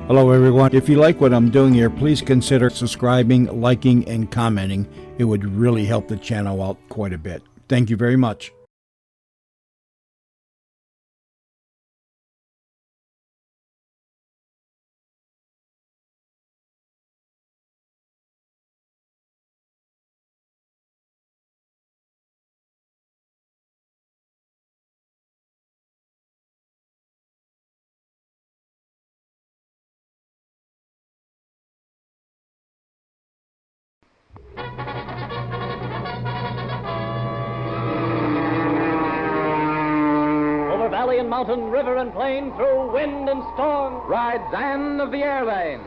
Hello, everyone. If you like what I'm doing here, please consider subscribing, liking, and commenting. It would really help the channel out quite a bit. Thank you very much. Over valley and mountain, river and plain, through wind and storm, rides Anne of the Airlane.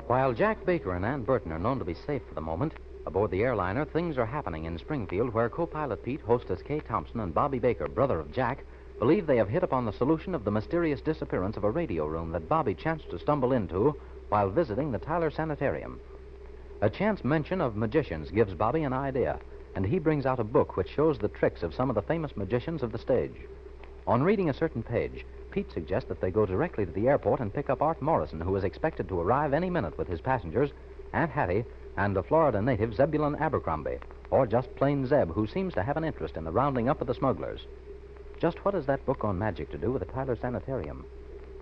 While Jack Baker and Ann Burton are known to be safe for the moment, aboard the airliner, things are happening in Springfield where co-pilot Pete, hostess Kay Thompson, and Bobby Baker, brother of Jack, believe they have hit upon the solution of the mysterious disappearance of a radio room that Bobby chanced to stumble into while visiting the Tyler Sanitarium. A chance mention of magicians gives Bobby an idea, and he brings out a book which shows the tricks of some of the famous magicians of the stage. On reading a certain page, Pete suggests that they go directly to the airport and pick up Art Morrison, who is expected to arrive any minute with his passengers, Aunt Hattie, and a Florida native, Zebulon Abercrombie, or just plain Zeb, who seems to have an interest in the rounding up of the smugglers. Just what has that book on magic to do with the Tyler Sanitarium?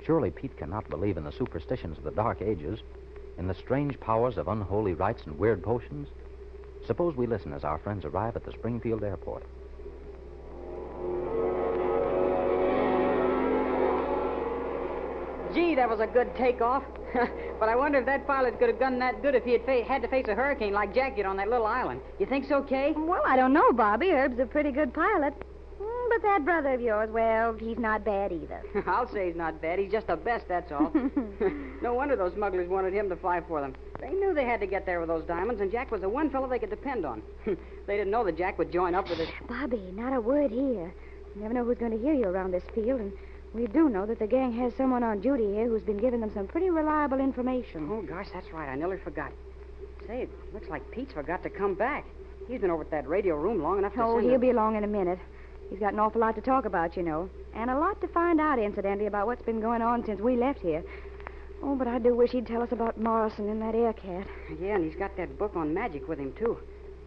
Surely Pete cannot believe in the superstitions of the Dark Ages, in the strange powers of unholy rites and weird potions. Suppose we listen as our friends arrive at the Springfield airport. Gee, that was a good takeoff. But I wonder if that pilot could have done that good if he had to face a hurricane like Jack did on that little island. You think so, Kay? Well, I don't know, Bobby. Herb's a pretty good pilot. But that brother of yours, well, he's not bad either. I'll say he's not bad. He's just the best, that's all. No wonder those smugglers wanted him to fly for them. They knew they had to get there with those diamonds, and Jack was the one fellow they could depend on. They didn't know that Jack would join up with it. Bobby, not a word here. You never know who's going to hear you around this field, and we do know that the gang has someone on duty here who's been giving them some pretty reliable information. Oh, gosh, that's right. I nearly forgot. Say, it looks like Pete's forgot to come back. He's been over at that radio room long enough to Oh, send he'll a... be along in a minute. He's got an awful lot to talk about, you know, and a lot to find out, incidentally, about what's been going on since we left here. Oh, but I do wish he'd tell us about Morrison and that air cat. Yeah, and he's got that book on magic with him, too.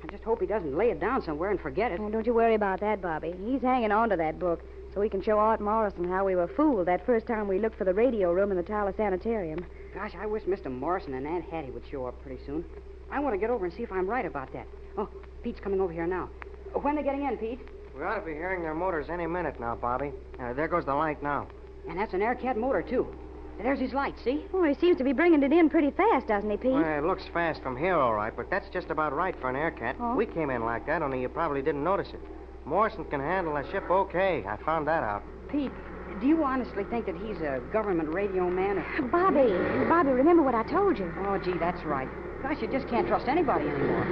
I just hope he doesn't lay it down somewhere and forget it. Oh, don't you worry about that, Bobby. He's hanging on to that book so he can show Art Morrison how we were fooled that first time we looked for the radio room in the Tyler Sanitarium. Gosh, I wish Mr. Morrison and Aunt Hattie would show up pretty soon. I want to get over and see if I'm right about that. Oh, Pete's coming over here now. When are they getting in, Pete? We ought to be hearing their motors any minute now, Bobby. There goes the light now. And that's an Air Cat motor, too. There's his light, see? Oh, he seems to be bringing it in pretty fast, doesn't he, Pete? Well, it looks fast from here, all right, but that's just about right for an Air Cat. Oh? We came in like that, only you probably didn't notice it. Morrison can handle a ship okay. I found that out. Pete, do you honestly think that he's a government radio man? Or... Bobby, remember what I told you. Oh, gee, that's right. Gosh, you just can't trust anybody anymore.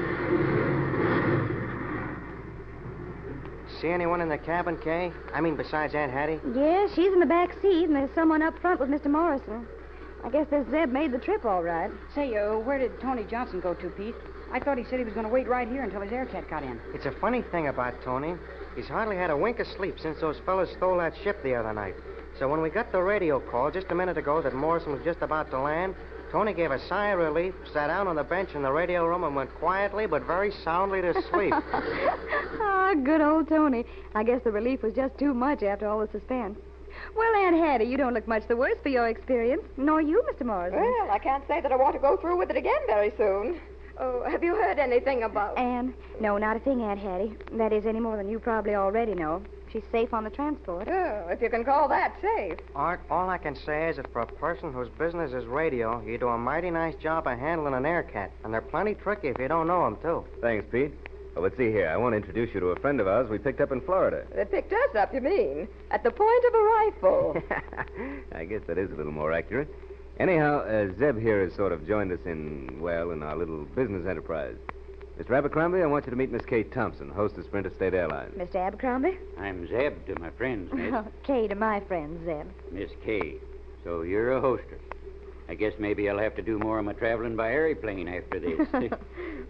See anyone in the cabin, Kay? I mean, besides Aunt Hattie? Yeah, she's in the back seat, and there's someone up front with Mr. Morrison. I guess this Zeb made the trip all right. Say, where did Tony Johnson go to, Pete? I thought he said he was going to wait right here until his air cat got in. It's a funny thing about Tony. He's hardly had a wink of sleep since those fellas stole that ship the other night. So when we got the radio call just a minute ago that Morrison was just about to land, Tony gave a sigh of relief, sat down on the bench in the radio room, and went quietly but very soundly to sleep. Ah, good old Tony. I guess the relief was just too much after all the suspense. Well, Aunt Hattie, you don't look much the worse for your experience. Nor you, Mr. Morrison. Well, I can't say that I want to go through with it again very soon. Oh, have you heard anything about... Anne? No, not a thing, Aunt Hattie. That is, any more than you probably already know. She's safe on the transport. Oh, if you can call that safe. Art, all I can say is that for a person whose business is radio, you do a mighty nice job of handling an air cat. And they're plenty tricky if you don't know them, too. Thanks, Pete. Well, let's see here. I want to introduce you to a friend of ours we picked up in Florida. They picked us up, you mean? At the point of a rifle. I guess that is a little more accurate. Anyhow, Zeb here has sort of joined us in our little business enterprise. Mr. Abercrombie, I want you to meet Miss Kate Thompson, hostess for Interstate Airlines. Mr. Abercrombie? I'm Zeb to my friends, miss. Kay to my friend, Zeb. Miss Kay. So you're a hostess. I guess maybe I'll have to do more of my traveling by airplane after this.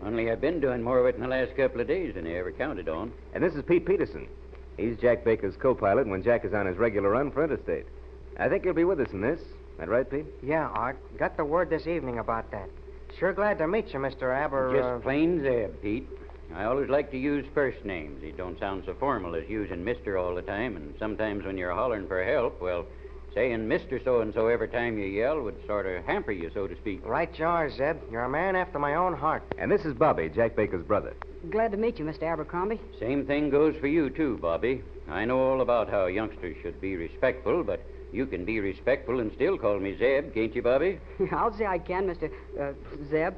Only I've been doing more of it in the last couple of days than I ever counted on. And this is Pete Peterson. He's Jack Baker's co-pilot when Jack is on his regular run for Interstate. I think he'll be with us in this. That right, Pete? Yeah, Art. Got the word this evening about that. Sure glad to meet you, Mr. Aber. Just plain Zeb, Pete. I always like to use first names. They don't sound so formal as using Mr. all the time, and sometimes when you're hollering for help, well, saying Mr. So-and-so every time you yell would sort of hamper you, so to speak. Right you are, Zeb. You're a man after my own heart. And this is Bobby, Jack Baker's brother. Glad to meet you, Mr. Abercrombie. Same thing goes for you, too, Bobby. I know all about how youngsters should be respectful, but you can be respectful and still call me Zeb, can't you, Bobby? I'll say I can, Mr. Zeb.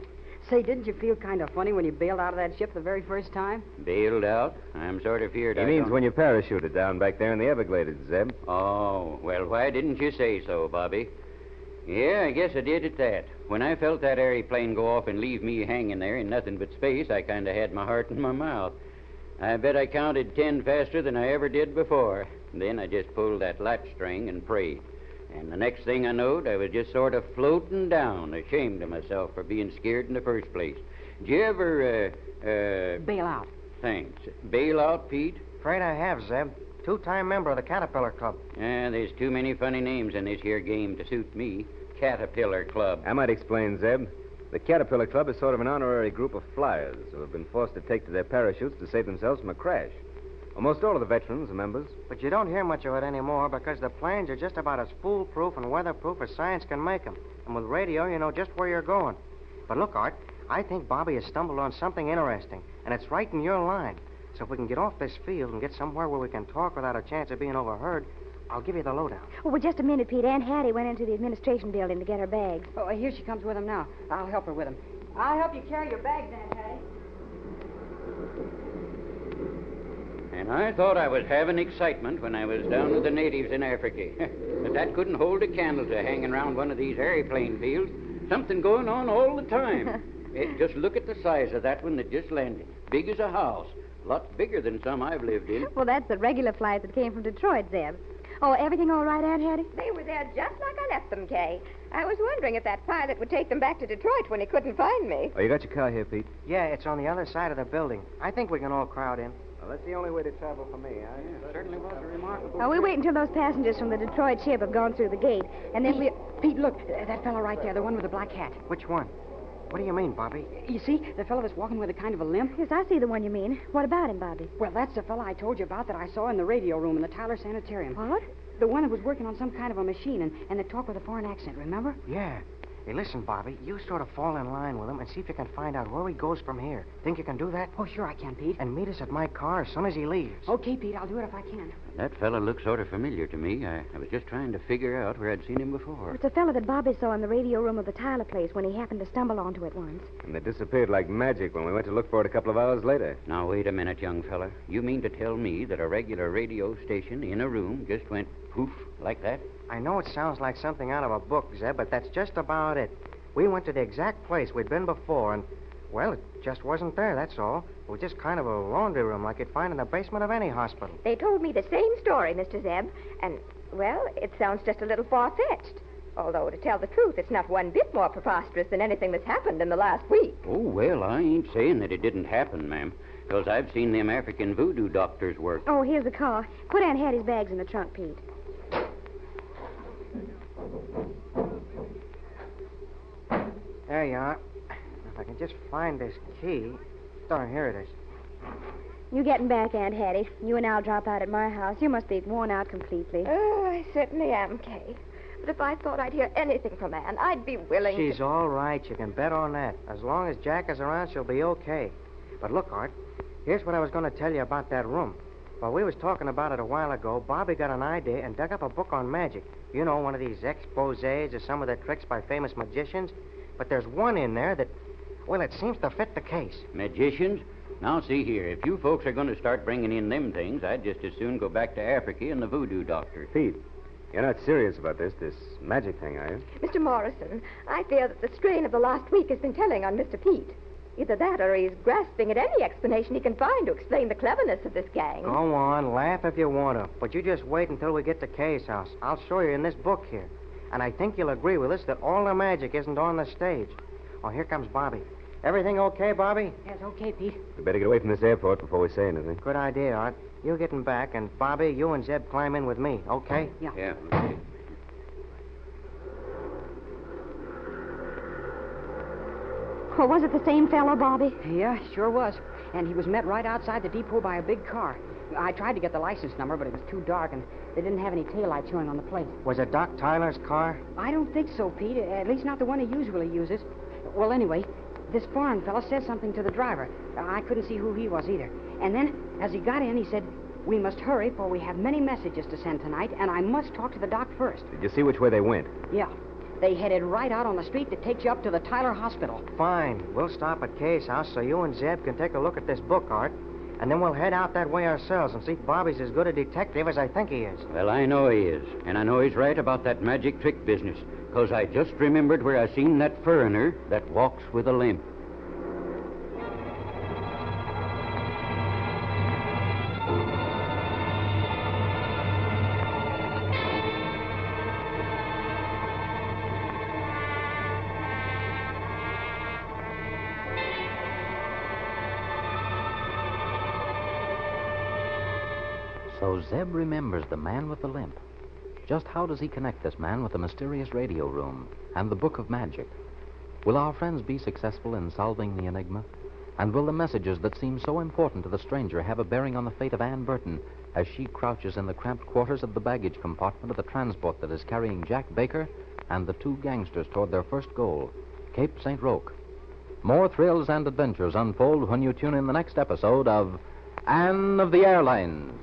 Say, didn't you feel kind of funny when you bailed out of that ship the very first time? Bailed out? I'm sort of feared He means when you parachuted down back there in the Everglades, Zeb. Oh, well, why didn't you say so, Bobby? Yeah, I guess I did at that. When I felt that airplane go off and leave me hanging there in nothing but space, I kind of had my heart in my mouth. I bet I counted 10 faster than I ever did before. Then I just pulled that latch string and prayed. And the next thing I knowed, I was just sort of floating down, ashamed of myself for being scared in the first place. Did you ever, Bail out. Thanks. Bail out, Pete? Afraid I have, Zeb. Two-time member of the Caterpillar Club. There's too many funny names in this here game to suit me. Caterpillar Club. I might explain, Zeb. The Caterpillar Club is sort of an honorary group of flyers who have been forced to take to their parachutes to save themselves from a crash. Almost all of the veterans are members. But you don't hear much of it anymore because the planes are just about as foolproof and weatherproof as science can make them. And with radio, you know just where you're going. But look, Art, I think Bobby has stumbled on something interesting, and it's right in your line. So if we can get off this field and get somewhere where we can talk without a chance of being overheard, I'll give you the lowdown. Oh, well, just a minute, Pete. Aunt Hattie went into the administration building to get her bags. Oh, here she comes with him now. I'll help her with him. I'll help you carry your bags, Aunt Hattie. And I thought I was having excitement when I was down with the natives in Africa. But that couldn't hold a candle to hanging around one of these airplane fields. Something going on all the time. Just look at the size of that one that just landed. Big as a house. Lots bigger than some I've lived in. Well, that's the regular flight that came from Detroit, Zeb. Oh, everything all right, Aunt Hattie? They were there just like I left them, Kay. I was wondering if that pilot would take them back to Detroit when he couldn't find me. Oh, you got your car here, Pete? Yeah, it's on the other side of the building. I think we can all crowd in. Well, that's the only way to travel for me. It certainly was a remarkable... Oh, we wait until those passengers from the Detroit ship have gone through the gate, and then we... Pete, look, that fellow right there, the one with the black hat. Which one? What do you mean, Bobby? You see, the fellow that's walking with a kind of a limp? Yes, I see the one you mean. What about him, Bobby? Well, that's the fellow I told you about that I saw in the radio room in the Tyler Sanitarium. What? The one that was working on some kind of a machine and that talked with a foreign accent, remember? Yeah. Hey, listen, Bobby, you sort of fall in line with him and see if you can find out where he goes from here. Think you can do that? Oh, sure I can, Pete. And meet us at my car as soon as he leaves. Okay, Pete, I'll do it if I can. That fella looks sort of familiar to me. I was just trying to figure out where I'd seen him before. It's a fellow that Bobby saw in the radio room of the Tyler place when he happened to stumble onto it once. And they disappeared like magic when we went to look for it a couple of hours later. Now, wait a minute, young fella. You mean to tell me that a regular radio station in a room just went poof like that? I know it sounds like something out of a book, Zeb, but that's just about it. We went to the exact place we'd been before, and, Well, it just wasn't there, that's all. It was just kind of a laundry room like you'd find in the basement of any hospital. They told me the same story, Mr. Zeb, and, well, it sounds just a little far-fetched. Although, to tell the truth, it's not one bit more preposterous than anything that's happened in the last week. Oh, well, I ain't saying that it didn't happen, ma'am, because I've seen them African voodoo doctors work. Oh, here's the car. Put Aunt Hattie's bags in the trunk, Pete. There you are. If I can just find this key. Oh, here it is. You getting back, Aunt Hattie. You and I'll drop out at my house. You must be worn out completely. Oh, I certainly am, Kay. But if I thought I'd hear anything from Anne, I'd be willing She's to... all right. You can bet on that. As long as Jack is around, she'll be okay. But look, Art, here's what I was going to tell you about that room. While we was talking about it a while ago, Bobby got an idea and dug up a book on magic. You know, one of these exposés of some of the tricks by famous magicians. But there's one in there that, well, it seems to fit the case. Magicians? Now, see here, if you folks are going to start bringing in them things, I'd just as soon go back to Africa and the voodoo doctor. Pete, you're not serious about this magic thing, are you? Mr. Morrison, I fear that the strain of the last week has been telling on Mr. Pete. Either that or he's grasping at any explanation he can find to explain the cleverness of this gang. Go on, laugh if you want to. But you just wait until we get to Kay's house. I'll show you in this book here. And I think you'll agree with us that all the magic isn't on the stage. Oh, here comes Bobby. Everything okay, Bobby? Yes, okay, Pete. We better get away from this airport before we say anything. Good idea, Art. You getting back, and Bobby, you and Zeb climb in with me, okay? Yeah, okay. Well, was it the same fellow, Bobby? Yeah, sure was. And he was met right outside the depot by a big car. I tried to get the license number, but it was too dark, and they didn't have any taillights showing on the plate. Was it Doc Tyler's car? I don't think so, Pete. At least not the one he usually uses. Well, anyway, this foreign fella said something to the driver. I couldn't see who he was either. And then, as he got in, he said, "We must hurry, for we have many messages to send tonight, and I must talk to the doc first." Did you see which way they went? Yeah. They headed right out on the street that takes you up to the Tyler Hospital. Fine. We'll stop at Kay's house so you and Zeb can take a look at this book, Art. And then we'll head out that way ourselves and see if Bobby's as good a detective as I think he is. Well, I know he is. And I know he's right about that magic trick business. Because I just remembered where I seen that foreigner that walks with a limp. So Zeb remembers the man with the limp. Just how does he connect this man with the mysterious radio room and the book of magic? Will our friends be successful in solving the enigma? And will the messages that seem so important to the stranger have a bearing on the fate of Ann Burton as she crouches in the cramped quarters of the baggage compartment of the transport that is carrying Jack Baker and the two gangsters toward their first goal, Cape St. Roque? More thrills and adventures unfold when you tune in the next episode of Anne of the Airlines.